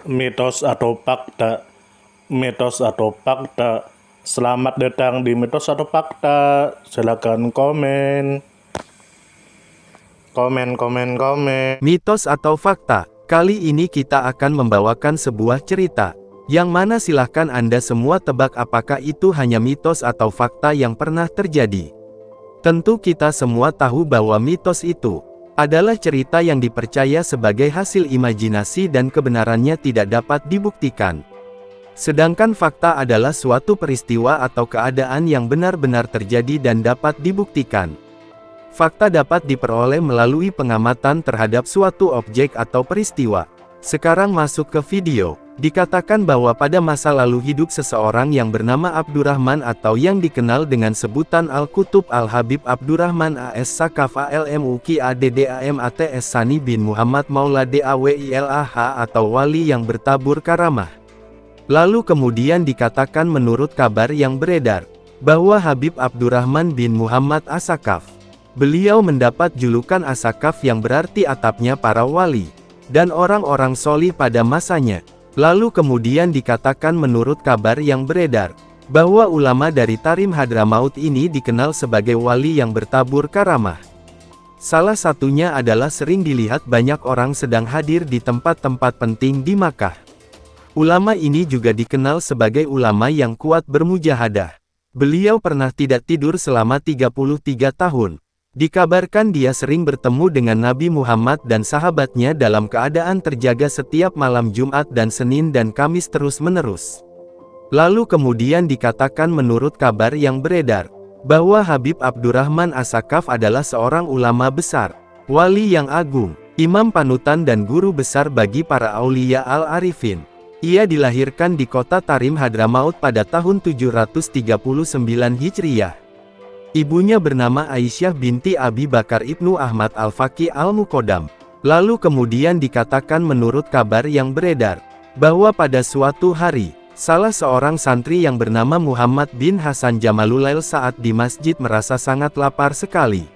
Mitos atau fakta? Mitos atau fakta? Selamat datang di mitos atau fakta. Silakan komen. Komen. Mitos atau fakta? Kali ini kita akan membawakan sebuah cerita, yang mana silahkan Anda semua tebak apakah itu hanya mitos atau fakta yang pernah terjadi. Tentu kita semua tahu bahwa mitos itu adalah cerita yang dipercaya sebagai hasil imajinasi dan kebenarannya tidak dapat dibuktikan. Sedangkan fakta adalah suatu peristiwa atau keadaan yang benar-benar terjadi dan dapat dibuktikan. Fakta dapat diperoleh melalui pengamatan terhadap suatu objek atau peristiwa. Sekarang masuk ke video. Dikatakan bahwa pada masa lalu hidup seseorang yang bernama Abdurrahman atau yang dikenal dengan sebutan Al-Qutub Al-Habib Abdurrahman AS Sakaf ALMUKIADDAMATS Sani bin Muhammad Maula DAWILAH atau wali yang bertabur karamah. Lalu kemudian dikatakan menurut kabar yang beredar, bahwa Habib Abdurrahman bin Muhammad As-Sakaf, beliau mendapat julukan As-Sakaf yang berarti atapnya para wali dan orang-orang solih pada masanya. Lalu kemudian dikatakan menurut kabar yang beredar, bahwa ulama dari Tarim Hadramaut ini dikenal sebagai wali yang bertabur karamah. Salah satunya adalah sering dilihat banyak orang sedang hadir di tempat-tempat penting di Makkah. Ulama ini juga dikenal sebagai ulama yang kuat bermujahadah. Beliau pernah tidak tidur selama 33 tahun. Dikabarkan dia sering bertemu dengan Nabi Muhammad dan sahabatnya dalam keadaan terjaga setiap malam Jumat dan Senin dan Kamis terus-menerus. Lalu kemudian dikatakan menurut kabar yang beredar, bahwa Habib Abdurrahman As-Sakaf adalah seorang ulama besar, wali yang agung, imam panutan dan guru besar bagi para aulia al-arifin. Ia dilahirkan di kota Tarim Hadramaut pada tahun 739 Hijriyah. Ibunya bernama Aisyah binti Abi Bakar Ibnu Ahmad Al-Faqih Al-Muqaddam. Lalu kemudian dikatakan menurut kabar yang beredar, bahwa pada suatu hari, salah seorang santri yang bernama Muhammad bin Hasan Jamalulail saat di masjid merasa sangat lapar sekali.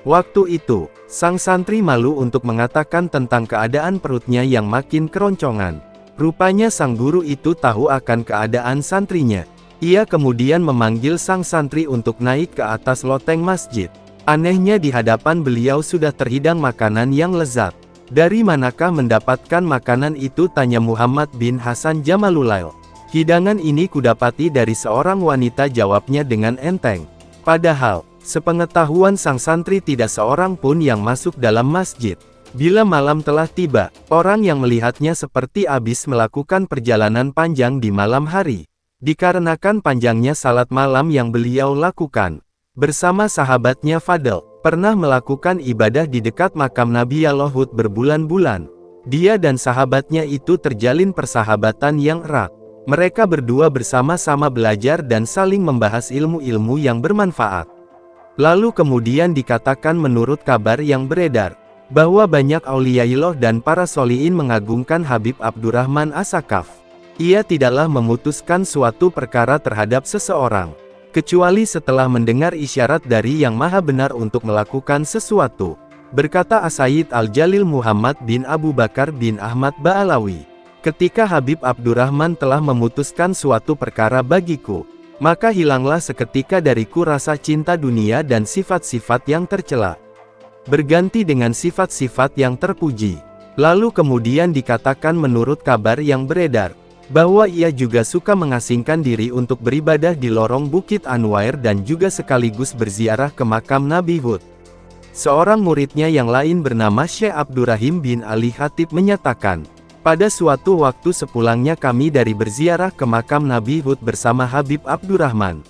Waktu itu, sang santri malu untuk mengatakan tentang keadaan perutnya yang makin keroncongan. Rupanya sang guru itu tahu akan keadaan santrinya. Ia kemudian memanggil sang santri untuk naik ke atas loteng masjid. Anehnya di hadapan beliau sudah terhidang makanan yang lezat. Dari manakah mendapatkan makanan itu, tanya Muhammad bin Hasan Jamalulail. Hidangan ini kudapati dari seorang wanita, jawabnya dengan enteng. Padahal, sepengetahuan sang santri tidak seorang pun yang masuk dalam masjid. Bila malam telah tiba, orang yang melihatnya seperti habis melakukan perjalanan panjang di malam hari. Dikarenakan panjangnya salat malam yang beliau lakukan bersama sahabatnya Fadl, pernah melakukan ibadah di dekat makam Nabi Yalahud berbulan-bulan. Dia dan sahabatnya itu terjalin persahabatan yang erat. Mereka berdua bersama-sama belajar dan saling membahas ilmu-ilmu yang bermanfaat. Lalu kemudian dikatakan menurut kabar yang beredar, bahwa banyak auliyaillah dan para solihin mengagungkan Habib Abdurrahman As-Sakaf. Ia tidaklah memutuskan suatu perkara terhadap seseorang, kecuali setelah mendengar isyarat dari Yang Maha Benar untuk melakukan sesuatu. Berkata As-Sayyid Al-Jalil Muhammad bin Abu Bakar bin Ahmad Ba'alawi, ketika Habib Abdurrahman telah memutuskan suatu perkara bagiku, maka hilanglah seketika dariku rasa cinta dunia dan sifat-sifat yang tercela, berganti dengan sifat-sifat yang terpuji. Lalu kemudian dikatakan menurut kabar yang beredar, bahwa ia juga suka mengasingkan diri untuk beribadah di lorong Bukit Anwair dan juga sekaligus berziarah ke makam Nabi Hud. Seorang muridnya yang lain bernama Syekh Abdurrahim bin Ali Khatib menyatakan, pada suatu waktu sepulangnya kami dari berziarah ke makam Nabi Hud bersama Habib Abdurrahman,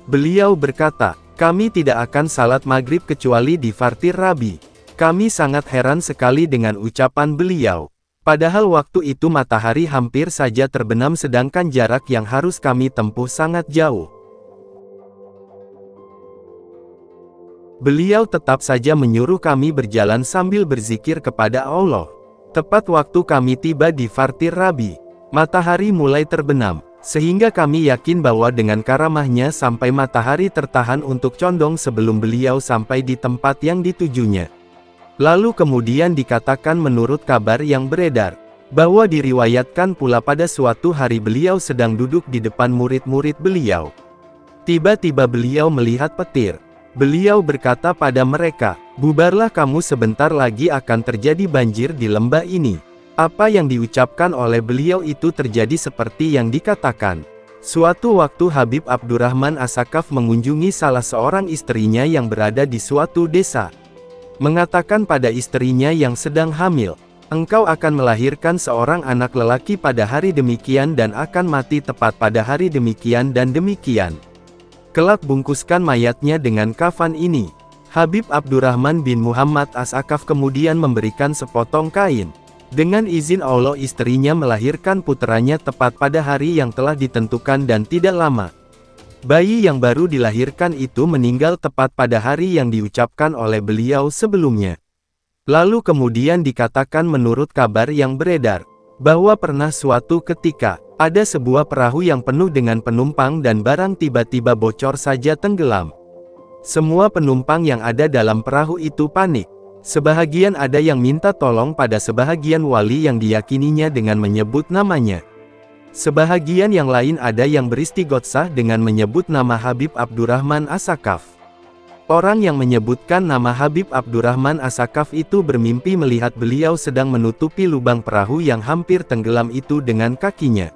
beliau berkata, kami tidak akan salat maghrib kecuali di Fartir Rabi. Kami sangat heran sekali dengan ucapan beliau. Padahal waktu itu matahari hampir saja terbenam sedangkan jarak yang harus kami tempuh sangat jauh. Beliau tetap saja menyuruh kami berjalan sambil berzikir kepada Allah. Tepat waktu kami tiba di Fartir Rabi, matahari mulai terbenam, sehingga kami yakin bahwa dengan karamahnya sampai matahari tertahan untuk condong sebelum beliau sampai di tempat yang ditujunya. Lalu kemudian dikatakan menurut kabar yang beredar, Bahwa diriwayatkan pula pada suatu hari beliau sedang duduk di depan murid-murid beliau. Tiba-tiba beliau melihat petir. Beliau berkata pada mereka, "Bubarlah kamu, sebentar lagi akan terjadi banjir di lembah ini." Apa yang diucapkan oleh beliau itu terjadi seperti yang dikatakan. Suatu waktu Habib Abdurrahman As-Sakaf mengunjungi salah seorang istrinya yang berada di suatu desa. Mengatakan pada istrinya yang sedang hamil, "Engkau akan melahirkan seorang anak lelaki pada hari demikian dan akan mati tepat pada hari demikian dan demikian. Kelak bungkuskan mayatnya dengan kafan ini." Habib Abdurrahman bin Muhammad As-Sakaf kemudian memberikan sepotong kain. Dengan izin Allah istrinya melahirkan puteranya tepat pada hari yang telah ditentukan dan tidak lama. Bayi yang baru dilahirkan itu meninggal tepat pada hari yang diucapkan oleh beliau sebelumnya. Lalu kemudian dikatakan menurut kabar yang beredar, bahwa pernah suatu ketika, ada sebuah perahu yang penuh dengan penumpang dan barang tiba-tiba bocor saja tenggelam. Semua penumpang yang ada dalam perahu itu panik. Sebahagian ada yang minta tolong pada sebahagian wali yang diyakininya dengan menyebut namanya. Sebahagian yang lain ada yang beristighotsah dengan menyebut nama Habib Abdurrahman As-Sakaf. Orang yang menyebutkan nama Habib Abdurrahman As-Sakaf itu bermimpi melihat beliau sedang menutupi lubang perahu yang hampir tenggelam itu dengan kakinya.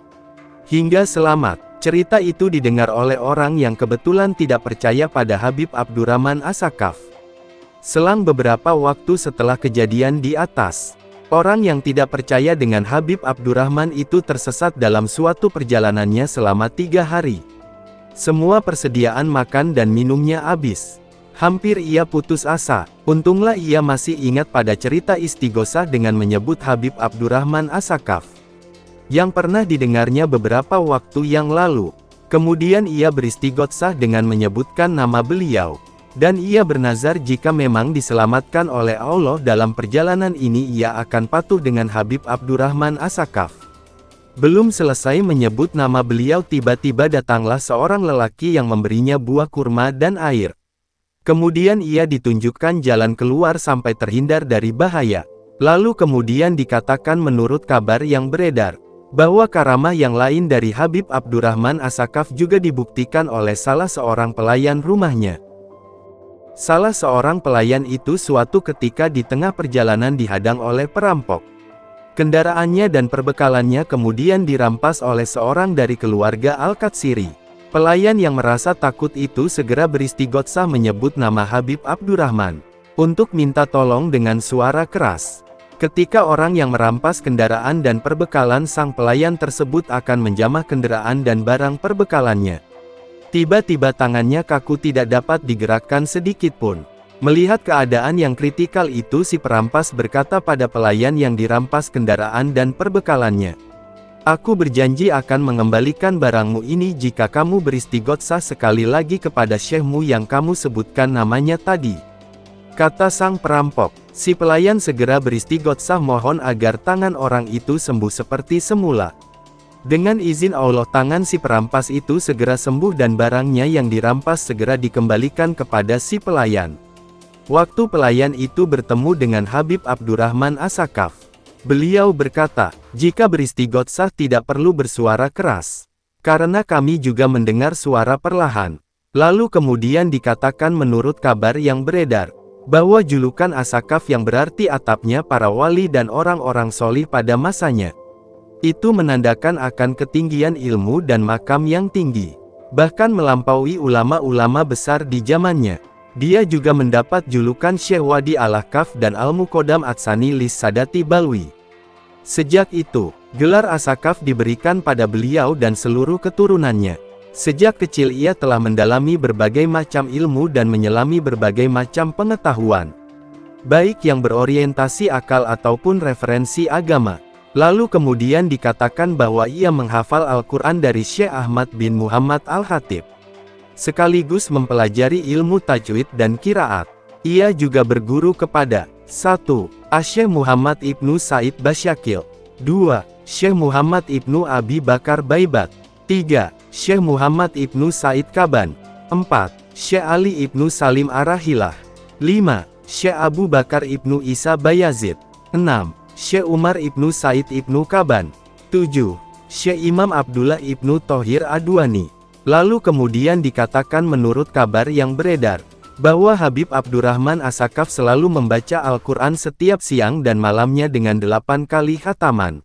Hingga selamat. Cerita itu didengar oleh orang yang kebetulan tidak percaya pada Habib Abdurrahman As-Sakaf. Selang beberapa waktu setelah kejadian di atas, orang yang tidak percaya dengan Habib Abdurrahman itu tersesat dalam suatu perjalanannya selama 3 hari. Semua persediaan makan dan minumnya habis. Hampir ia putus asa. Untunglah ia masih ingat pada cerita istighosah dengan menyebut Habib Abdurrahman As-Sakaf yang pernah didengarnya beberapa waktu yang lalu. Kemudian ia beristighotsah dengan menyebutkan nama beliau. Dan ia bernazar jika memang diselamatkan oleh Allah dalam perjalanan ini ia akan patuh dengan Habib Abdurrahman As-Sakaf. Belum selesai menyebut nama beliau tiba-tiba datanglah seorang lelaki yang memberinya buah kurma dan air. Kemudian ia ditunjukkan jalan keluar sampai terhindar dari bahaya. Lalu kemudian dikatakan menurut kabar yang beredar, bahwa karamah yang lain dari Habib Abdurrahman As-Sakaf juga dibuktikan oleh salah seorang pelayan rumahnya. Salah seorang pelayan itu suatu ketika di tengah perjalanan dihadang oleh perampok. Kendaraannya dan perbekalannya kemudian dirampas oleh seorang dari keluarga Al-Katsiri. Pelayan yang merasa takut itu segera beristighotsah menyebut nama Habib Abdurrahman untuk minta tolong dengan suara keras. Ketika orang yang merampas kendaraan dan perbekalan sang pelayan tersebut akan menjamah kendaraan dan barang perbekalannya, tiba-tiba tangannya kaku tidak dapat digerakkan sedikit pun. Melihat keadaan yang kritikal itu si perampas berkata pada pelayan yang dirampas kendaraan dan perbekalannya, "Aku berjanji akan mengembalikan barangmu ini jika kamu beristighotsah sekali lagi kepada syekhmu yang kamu sebutkan namanya tadi," kata sang perampok. Si pelayan segera beristighotsah mohon agar tangan orang itu sembuh seperti semula. Dengan izin Allah tangan si perampas itu segera sembuh dan barangnya yang dirampas segera dikembalikan kepada si pelayan. Waktu pelayan itu bertemu dengan Habib Abdurrahman As-Sakaf, beliau berkata, "Jika beristighotsah tidak perlu bersuara keras, karena kami juga mendengar suara perlahan." Lalu kemudian dikatakan menurut kabar yang beredar, bahwa julukan As-Sakaf yang berarti atapnya para wali dan orang-orang solih pada masanya, itu menandakan akan ketinggian ilmu dan makam yang tinggi, bahkan melampaui ulama-ulama besar di zamannya. Dia juga mendapat julukan Syekh Wadi Al-Ahkaf dan Al-Muqaddam Atsani Lis Sadati Balwi. Sejak itu, gelar As-Sakaf diberikan pada beliau dan seluruh keturunannya. Sejak kecil ia telah mendalami berbagai macam ilmu dan menyelami berbagai macam pengetahuan, baik yang berorientasi akal ataupun referensi agama. Lalu kemudian dikatakan bahwa ia menghafal Al-Quran dari Syekh Ahmad bin Muhammad Al-Khatib, sekaligus mempelajari ilmu tajwid dan qiraat. Ia juga berguru kepada 1. Syekh Muhammad Ibnu Said Basyakil, 2. Syekh Muhammad Ibnu Abi Bakar Baibat, 3. Syekh Muhammad Ibnu Said Kaban, 4. Syekh Ali Ibnu Salim Arahilah, 5. Syekh Abu Bakar Ibnu Isa Bayazid, 6. Syekh Umar ibnu Said ibnu Kaban. 7. Syekh Imam Abdullah ibnu Thohir Adwani. Lalu kemudian dikatakan menurut kabar yang beredar, bahwa Habib Abdurrahman As-Sakaf selalu membaca Al-Quran setiap siang dan malamnya dengan 8 kali khataman.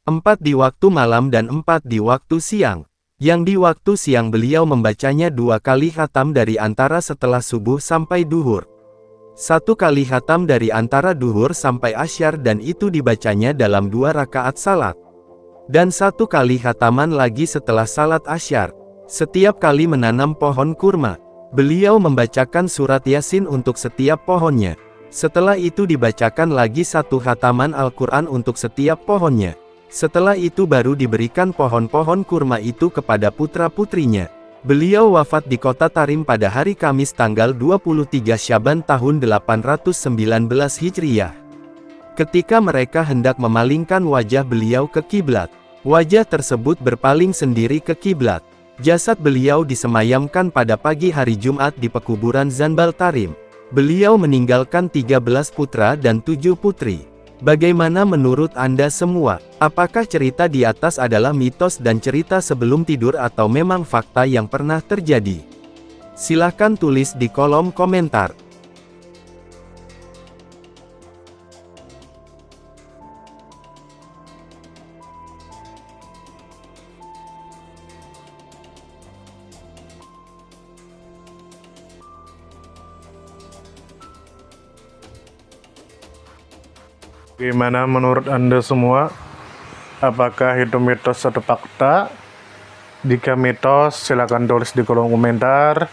4 di waktu malam dan 4 di waktu siang. Yang di waktu siang beliau membacanya 2 kali khatam dari antara setelah subuh sampai duhur. 1 kali khatam dari antara duhur sampai asyar dan itu dibacanya dalam 2 rakaat salat. Dan 1 kali khataman lagi setelah salat asyar. Setiap kali menanam pohon kurma, beliau membacakan surat Yasin untuk setiap pohonnya. Setelah itu dibacakan lagi 1 khataman Al-Quran untuk setiap pohonnya. Setelah itu baru diberikan pohon-pohon kurma itu kepada putra-putrinya. Beliau wafat di kota Tarim pada hari Kamis tanggal 23 Syaban tahun 819 Hijriah. Ketika mereka hendak memalingkan wajah beliau ke kiblat, wajah tersebut berpaling sendiri ke kiblat. Jasad beliau disemayamkan pada pagi hari Jumat di pekuburan Zanbal Tarim. Beliau meninggalkan 13 putra dan 7 putri. Bagaimana menurut Anda semua? Apakah cerita di atas adalah mitos dan cerita sebelum tidur atau memang fakta yang pernah terjadi? Silahkan tulis di kolom komentar. Gimana menurut Anda semua? Apakah itu mitos atau fakta? Jika mitos, silakan tulis di kolom komentar.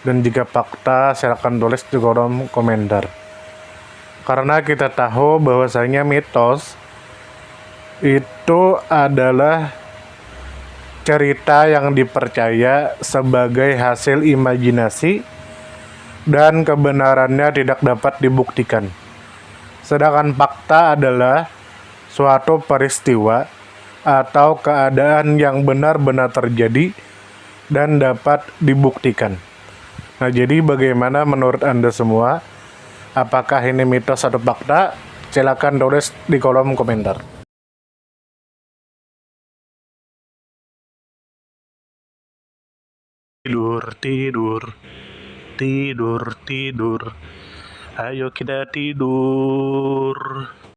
Dan jika fakta, silakan tulis di kolom komentar. Karena kita tahu bahwasanya mitos itu adalah cerita yang dipercaya sebagai hasil imajinasi dan kebenarannya tidak dapat dibuktikan. Sedangkan fakta adalah suatu peristiwa atau keadaan yang benar-benar terjadi dan dapat dibuktikan. Nah, jadi bagaimana menurut Anda semua? Apakah ini mitos atau fakta? Silakan tulis di kolom komentar. Tidur, tidur, tidur, tidur. Ayo kita tidur.